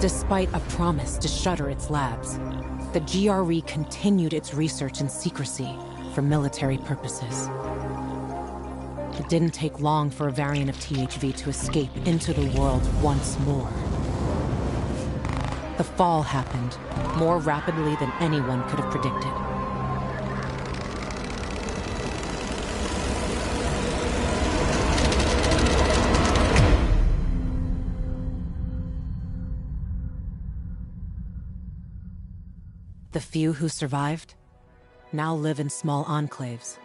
Despite a promise to shutter its labs, the GRE continued its research in secrecy for military purposes. It didn't take long for a variant of THV to escape into the world once more. The fall happened more rapidly than anyone could have predicted. The few who survived now live in small enclaves.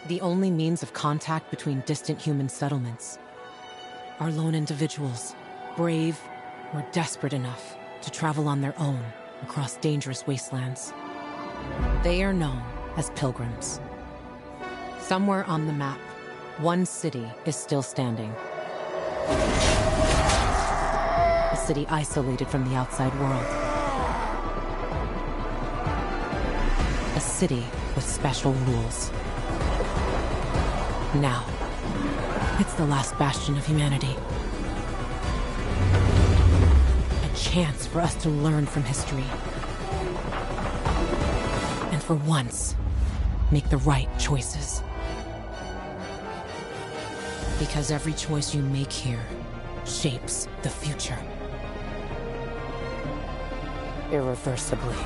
The only means of contact between distant human settlements are lone individuals, brave or desperate enough to travel on their own across dangerous wastelands. They are known as pilgrims. Somewhere on the map, one city is still standing. A city isolated from the outside world. A city with special rules. Now, it's the last bastion of humanity. A chance for us to learn from history. And for once, make the right choices. Because every choice you make here shapes the future. Irreversibly.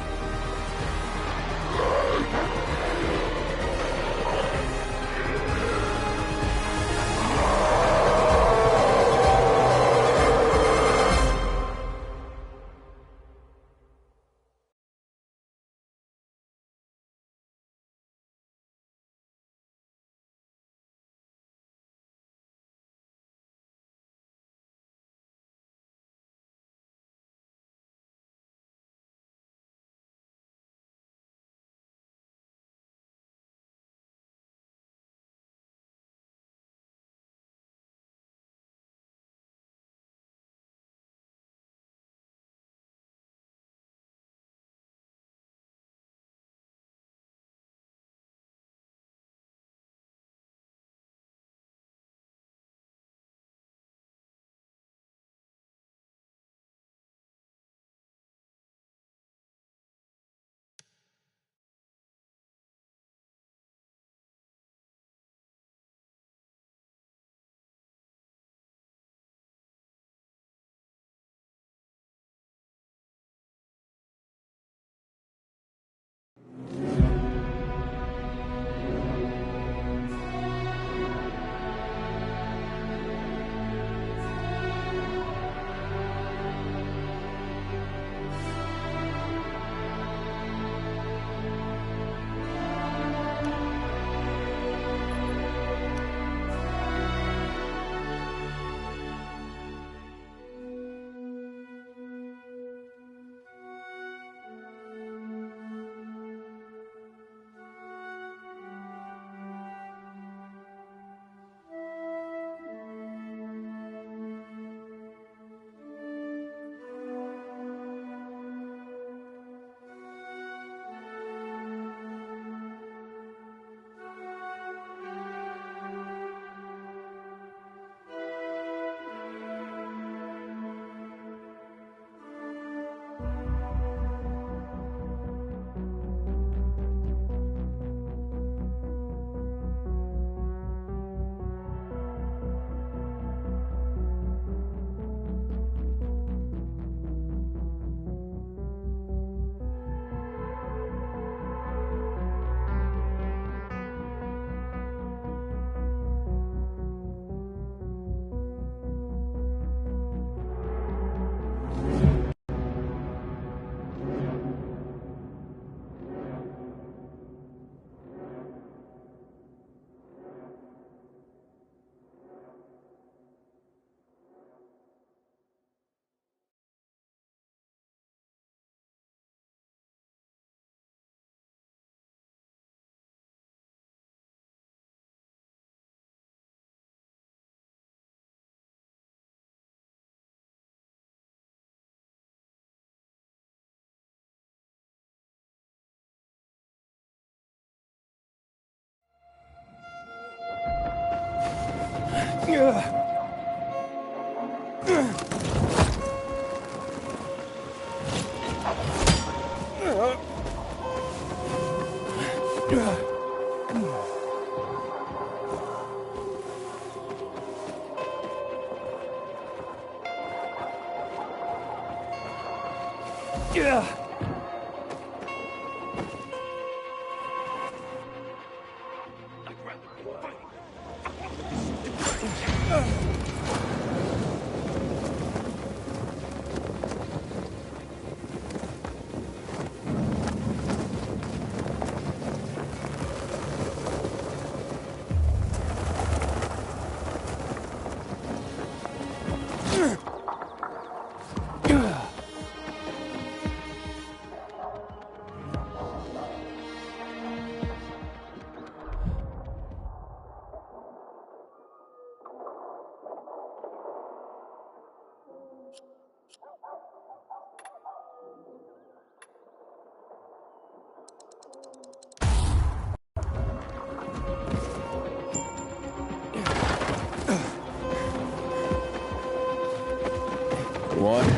Luan,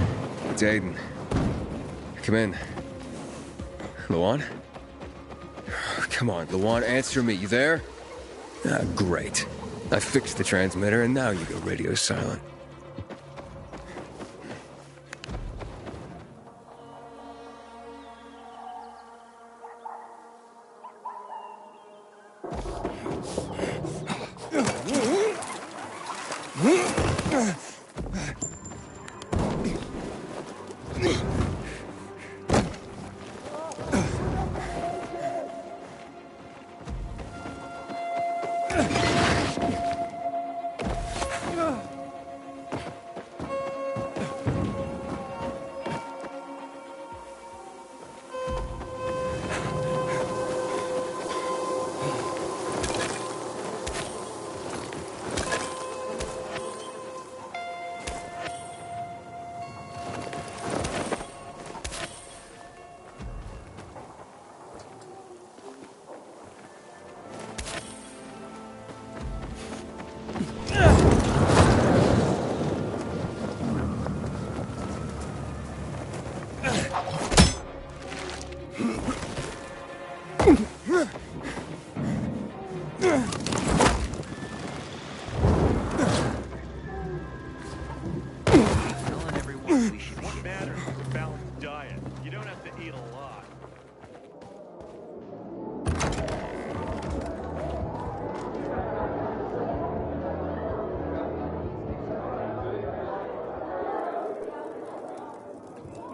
it's Aiden. Come in. Luan? Come on, Luan, answer me. You there? Ah, great. I fixed the transmitter, and now you go radio silent.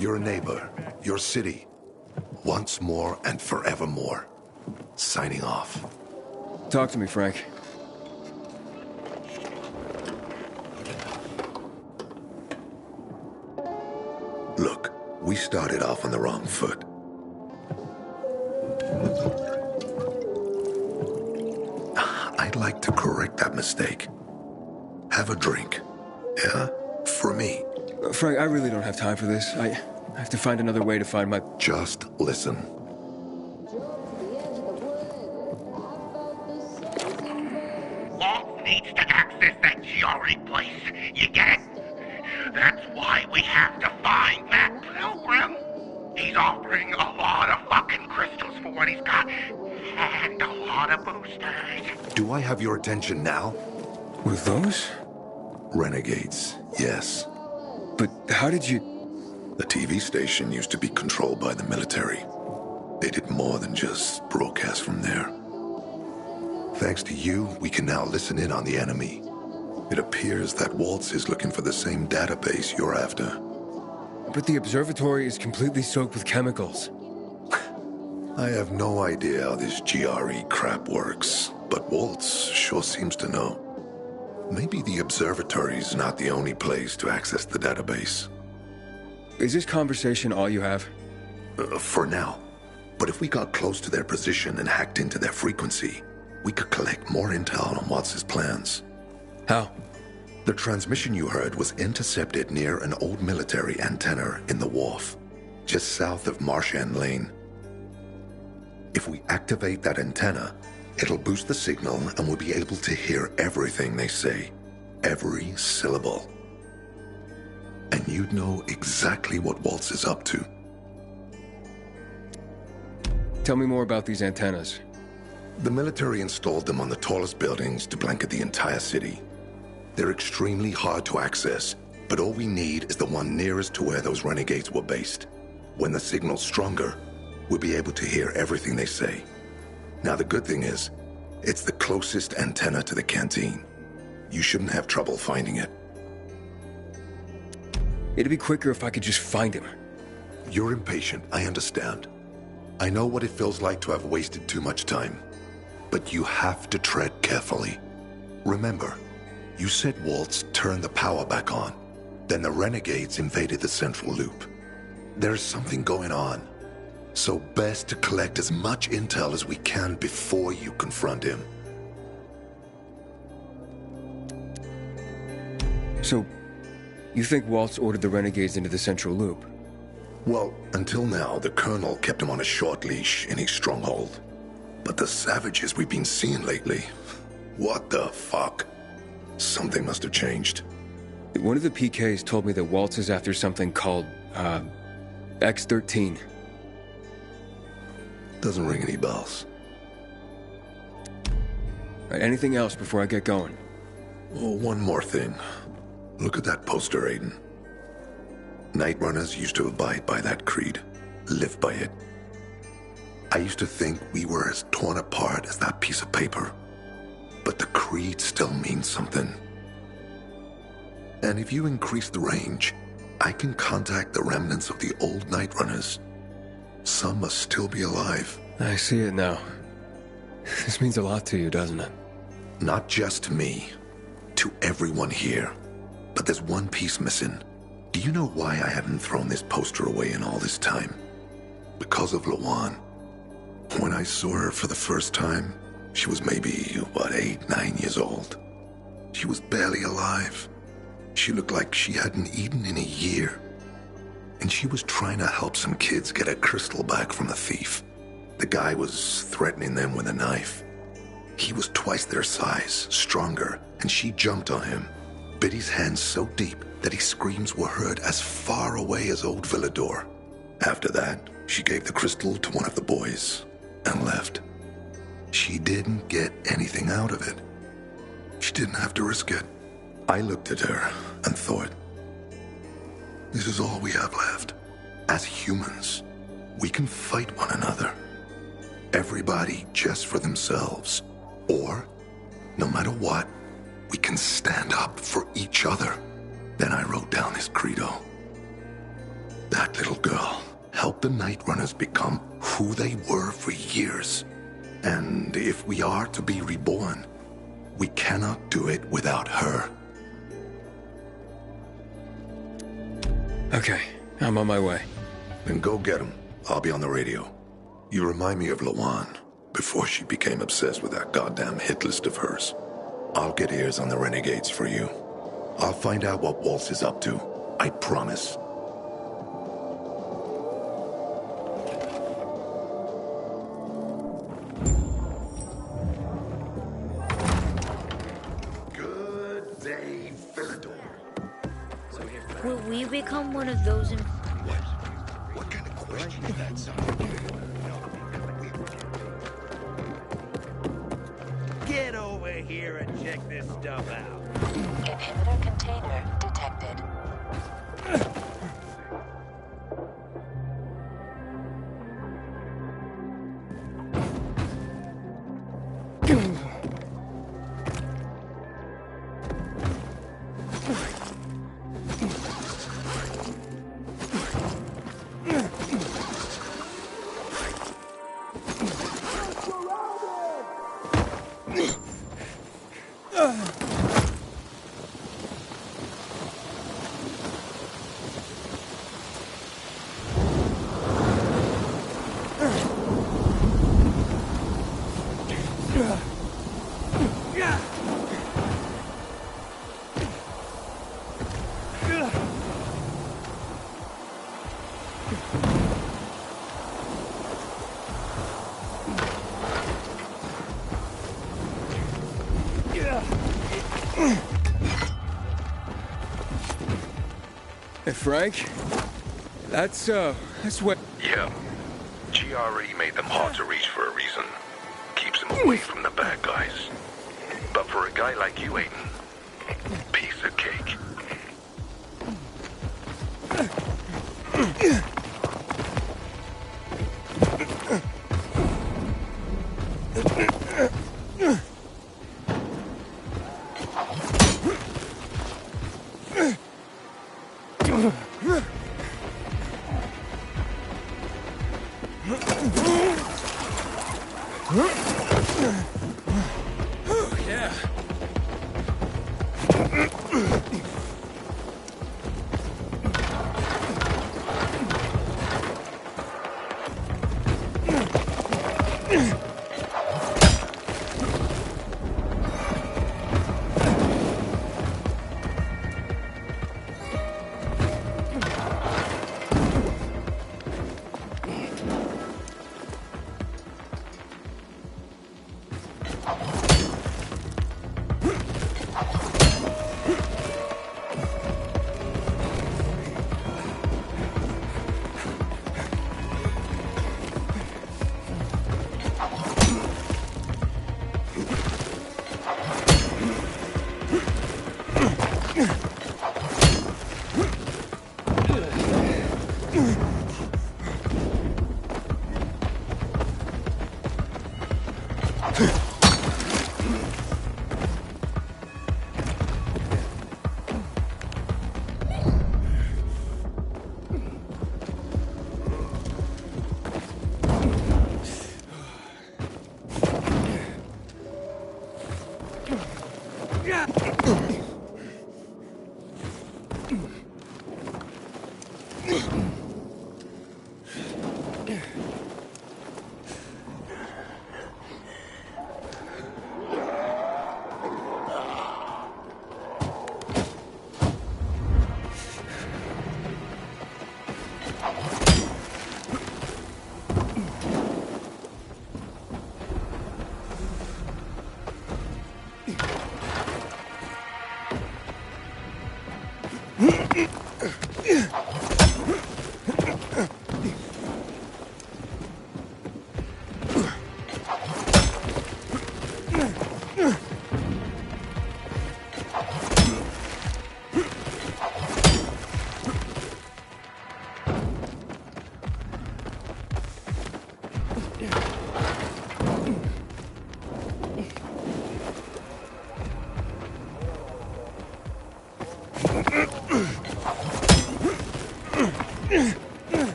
Your neighbor, your city, once more and forevermore. Signing off. Talk to me, Frank. Look, we started off on the wrong foot. I'd like to correct that mistake. Have a drink. Yeah? For me. Frank, I really don't have time for this. I have to find another way to find my... Just listen. Walt needs to access that GRE place. You get it? That's why we have to find that Pilgrim. He's offering a lot of fucking crystals for what he's got. And a lot of boosters. Do I have your attention now? With those? Renegades, yes. But how did you... The TV station used to be controlled by the military. They did more than just broadcast from there. Thanks to you, we can now listen in on the enemy. It appears that Waltz is looking for the same database you're after. But the observatory is completely soaked with chemicals. I have no idea how this GRE crap works, but Waltz sure seems to know. Maybe the observatory's not the only place to access the database. Is this conversation all you have? For now. But if we got close to their position and hacked into their frequency, we could collect more intel on Waltz's plans. How? The transmission you heard was intercepted near an old military antenna in the wharf, just south of Marchand Lane. If we activate that antenna, it'll boost the signal and we'll be able to hear everything they say. Every syllable. And you'd know exactly what Waltz is up to. Tell me more about these antennas. The military installed them on the tallest buildings to blanket the entire city. They're extremely hard to access, but all we need is the one nearest to where those renegades were based. When the signal's stronger, we'll be able to hear everything they say. Now, the good thing is, it's the closest antenna to the canteen. You shouldn't have trouble finding it. It'd be quicker if I could just find him. You're impatient, I understand. I know what it feels like to have wasted too much time. But you have to tread carefully. Remember, you said Waltz turned the power back on. Then the renegades invaded the central loop. There's something going on. So best to collect as much intel as we can before you confront him. So, you think Waltz ordered the renegades into the central loop? Well, until now, the Colonel kept him on a short leash in his stronghold. But the savages we've been seeing lately, what the fuck? Something must have changed. One of the PKs told me that Waltz is after something called, X-13. Doesn't ring any bells. Right, anything else before I get going? Oh, one more thing. Look at that poster, Aiden. Night Runners used to abide by that creed, live by it. I used to think we were as torn apart as that piece of paper. But the creed still means something. And if you increase the range, I can contact the remnants of the old Night Runners. Some must still be alive. I see it now. This means a lot to you, doesn't it? Not just to me, to everyone here. But there's one piece missing. Do you know why I haven't thrown this poster away in all this time? Because of Lawan. When I saw her for the first time, she was maybe, 8, 9 years old. She was barely alive. She looked like she hadn't eaten in a year. And she was trying to help some kids get a crystal back from the thief. The guy was threatening them with a knife. He was twice their size, stronger, and she jumped on him, bit his hands so deep that his screams were heard as far away as Old Villador. After that, she gave the crystal to one of the boys and left. She didn't get anything out of it. She didn't have to risk it. I looked at her and thought, this is all we have left. As humans, we can fight one another. Everybody just for themselves. Or, no matter what, we can stand up for each other. Then I wrote down this credo. That little girl helped the Night Runners become who they were for years. And if we are to be reborn, we cannot do it without her. Okay, I'm on my way. Then go get him. I'll be on the radio. You remind me of Lawan, before she became obsessed with that goddamn hit list of hers. I'll get ears on the renegades for you. I'll find out what Waltz is up to. I promise. Good day, Villador. Will we become one of those in... What kind of question is that, son? Get over here and check this stuff out. Inhibitor container detected. Hey, Frank? That's what... Yeah. GRE made them hard to reach for a reason. Keeps them away from the bad guys. But for a guy like you, Aiden, piece of cake.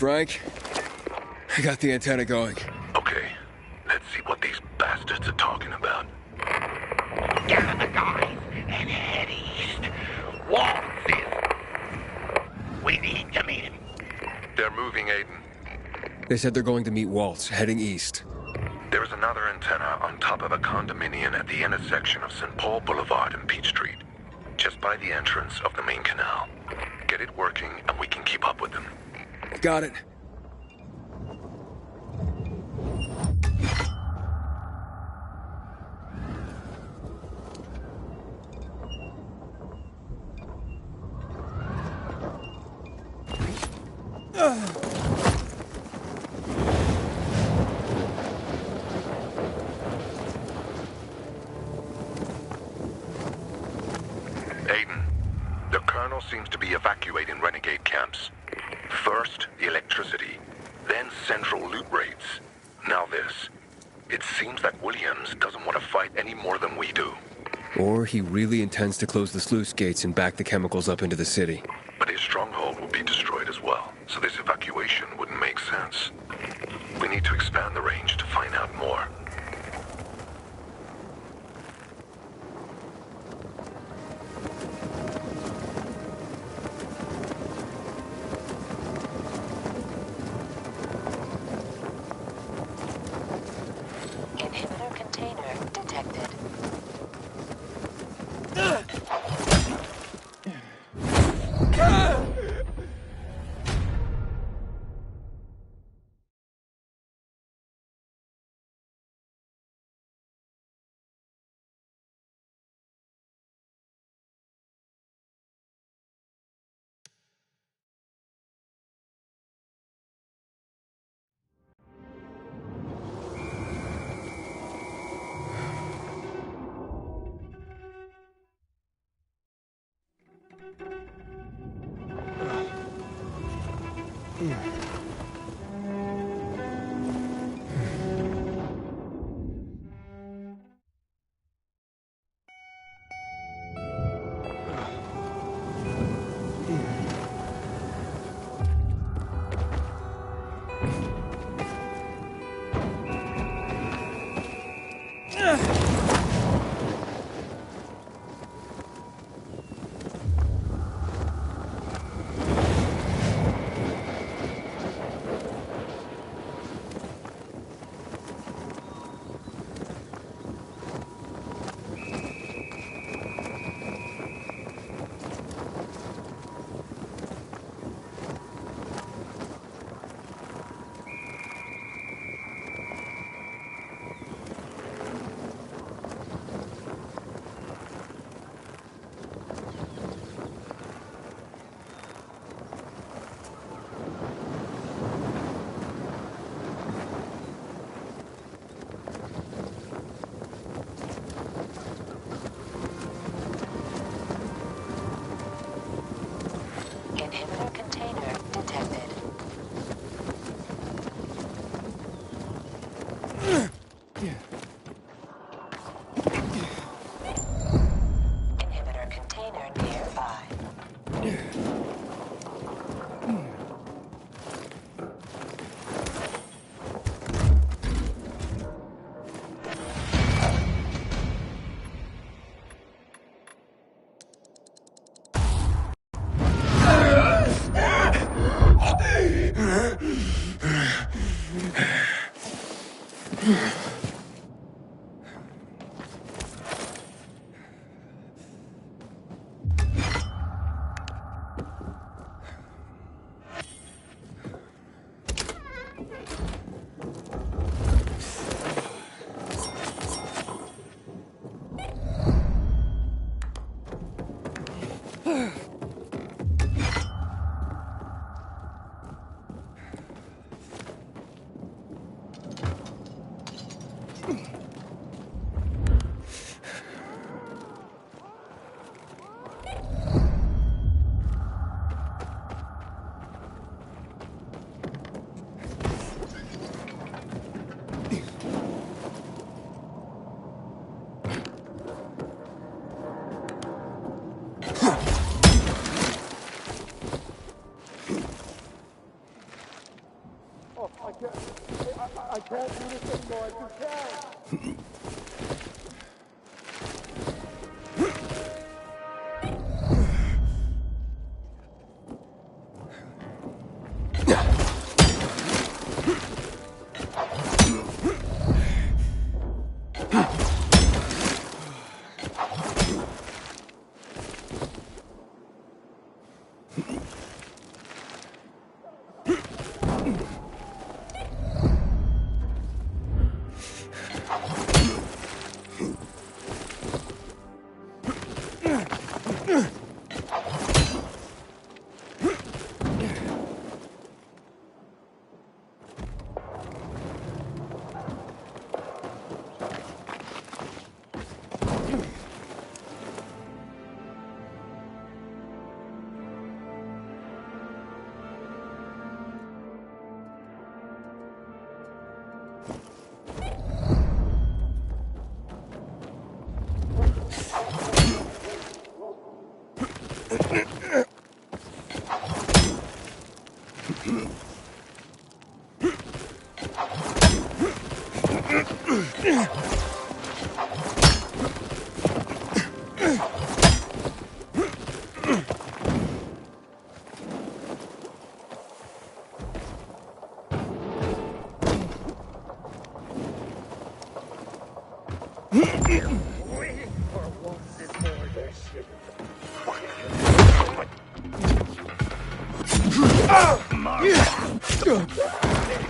Frank, I got the antenna going. Okay, let's see what these bastards are talking about. Gather the guys and head east. Waltz is... We need to meet him. They're moving, Aiden. They said they're going to meet Waltz, heading east. There is another antenna on top of a condominium at the intersection of St. Paul Boulevard and Peach Street, just by the entrance of the main canal. Get it working and we can keep up with them. Got it. Aiden, the Colonel seems to be evacuating renegade camps. First, the electricity, then central loot raids. Now this. It seems that Williams doesn't want to fight any more than we do. Or he really intends to close the sluice gates and back the chemicals up into the city. But his stronghold will be destroyed as well, so this evacuation wouldn't make sense. We need to expand the range to find out more. Inhibitor container detected. Inhibitor container nearby. I can't do this anymore. I just can't.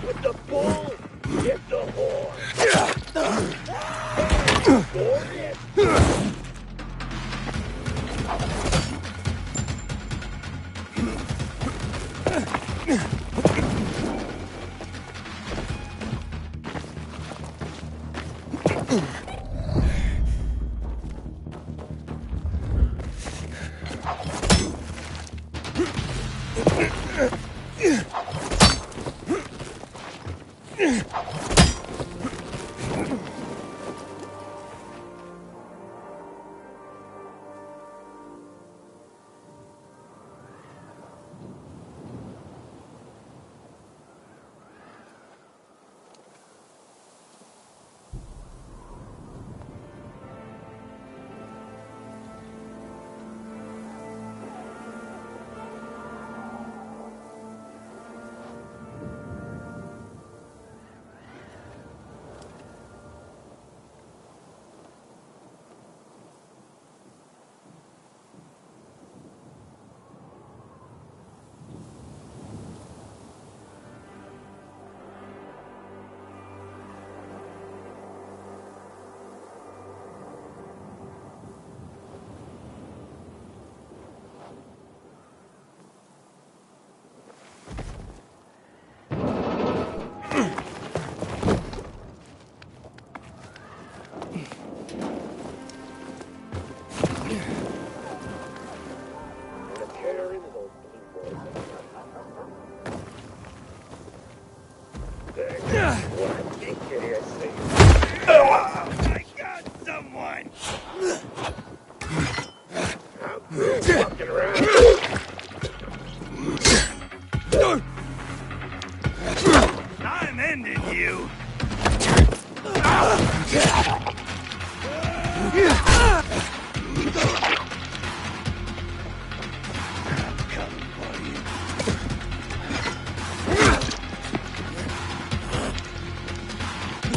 With the bull, get the horn. I got someone! Fucking around. I'm ending you!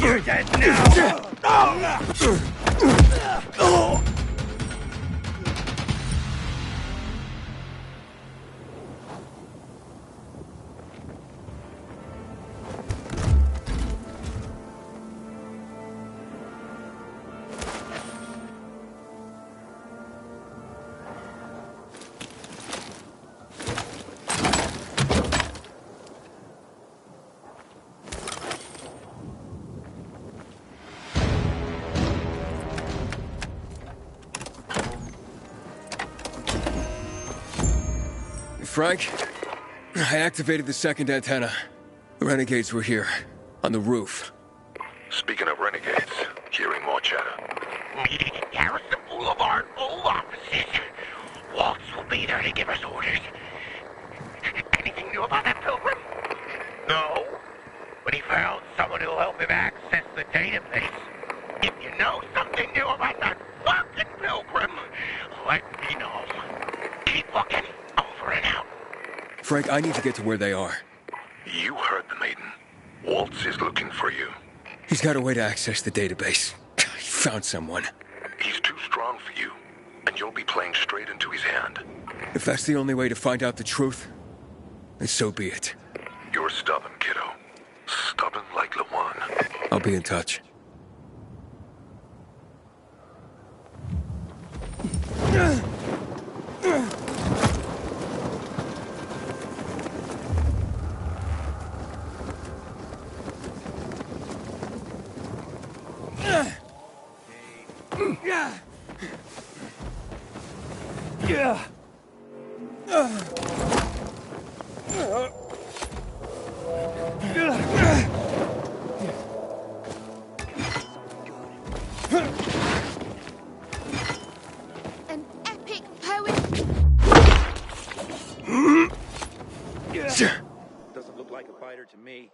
You're dead now! Frank, I activated the second antenna. The renegades were here, on the roof. Speaking of renegades, hearing more chatter. Meeting at Garrison Boulevard, old offices. Waltz will be there to give us orders. Anything new about that pilgrim? No. But he found someone who'll help him access the database. If you know something new about that fucking pilgrim, let me know. Keep looking. Over and out. Frank, I need to get to where they are. You heard the maiden. Waltz is looking for you. He's got a way to access the database. He found someone. He's too strong for you, and you'll be playing straight into his hand. If that's the only way to find out the truth, then so be it. You're stubborn, kiddo. Stubborn like Lawan. I'll be in touch. An epic poet. Doesn't look like a fighter to me.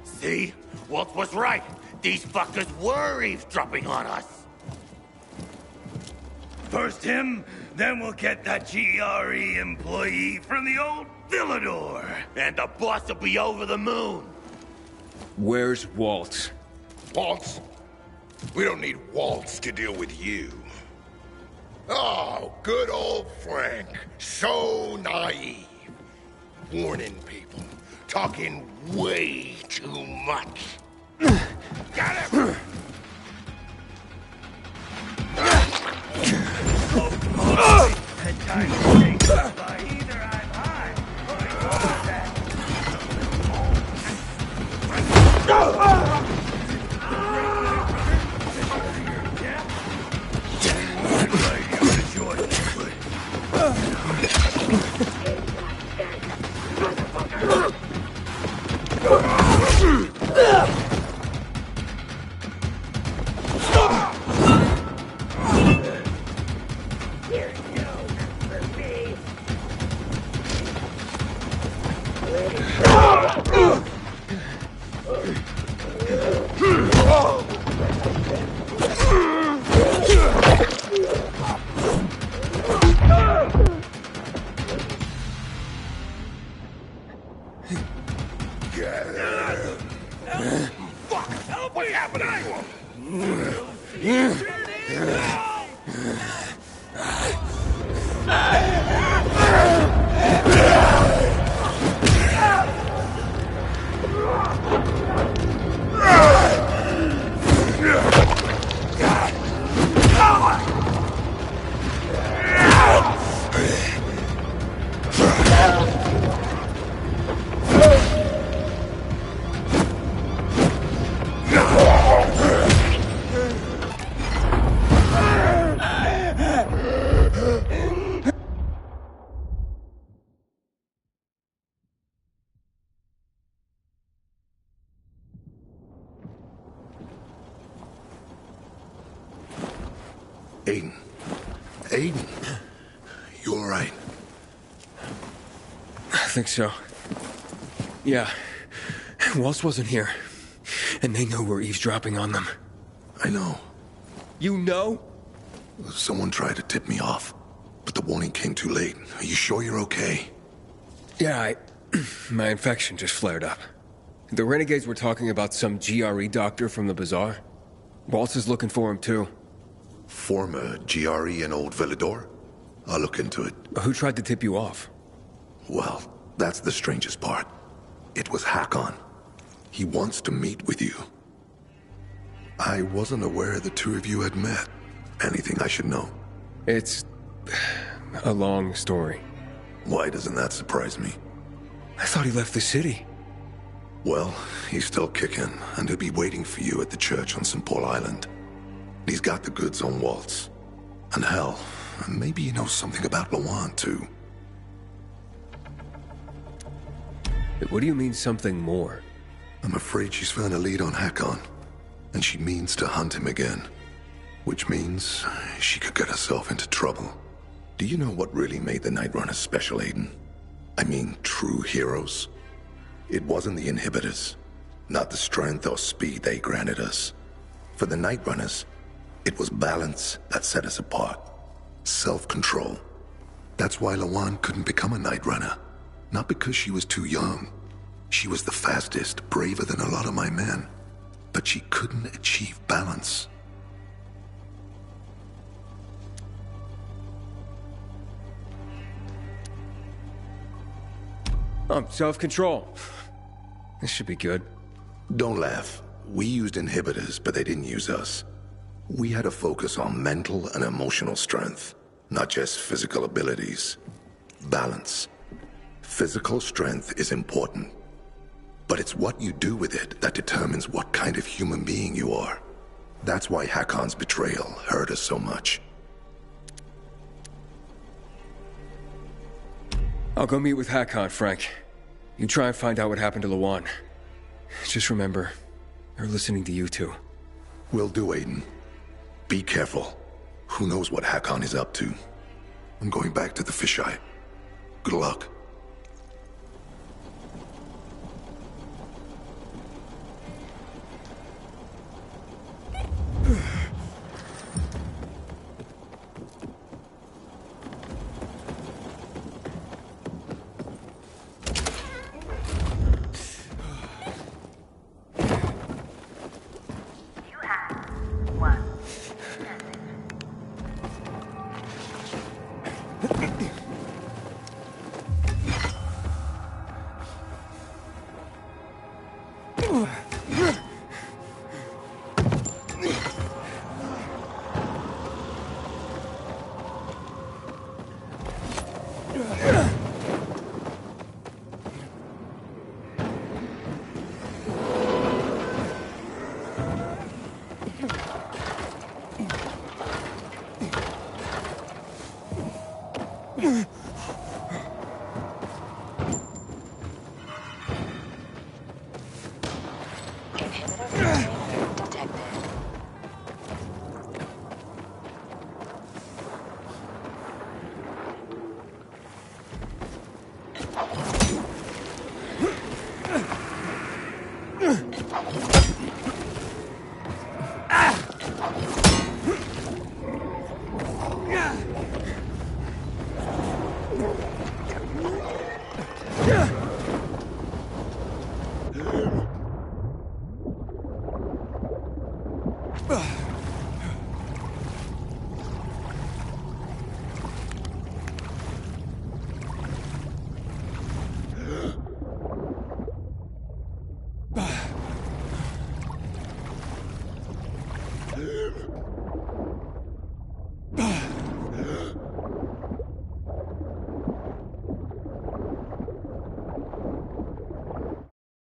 See? Waltz was right. These fuckers were eavesdropping on us. First him, then we'll get that GRE employee from the old Villador. And the boss will be over the moon. Where's Waltz? Waltz? We don't need Waltz to deal with you. Oh, good old Frank. So naive. Warning people. Talking way too much. Got him! And time to take by either I'm high or you're that. Aiden. Aiden. You all right? I think so. Yeah. Waltz wasn't here. And they know we're eavesdropping on them. I know. You know? Someone tried to tip me off, but the warning came too late. Are you sure you're okay? Yeah, my infection just flared up. The renegades were talking about some GRE doctor from the bazaar. Waltz is looking for him, too. Former GRE in Old Villador? I'll look into it. Who tried to tip you off? Well, that's the strangest part. It was Hakon. He wants to meet with you. I wasn't aware the two of you had met. Anything I should know? It's a long story. Why doesn't that surprise me? I thought he left the city. Well, he's still kicking, and he'll be waiting for you at the church on St. Paul Island. He's got the goods on Waltz. And hell, maybe he knows something about Lawan, too. What do you mean, something more? I'm afraid she's found a lead on Hakon, and she means to hunt him again. Which means she could get herself into trouble. Do you know what really made the Night Runners special, Aiden? I mean, true heroes? It wasn't the inhibitors, not the strength or speed they granted us. For the Night Runners, it was balance that set us apart. Self-control. That's why Lawan couldn't become a Night Runner. Not because she was too young. She was the fastest, braver than a lot of my men. But she couldn't achieve balance. Self-control. This should be good. Don't laugh. We used inhibitors, but they didn't use us. We had to focus on mental and emotional strength, not just physical abilities. Balance. Physical strength is important, but it's what you do with it that determines what kind of human being you are. That's why Hakon's betrayal hurt us so much. I'll go meet with Hakon, Frank. You try and find out what happened to Lawan. Just remember, they're listening to you two. Will do, Aiden. Be careful. Who knows what Hakon is up to? I'm going back to the fisheye. Good luck.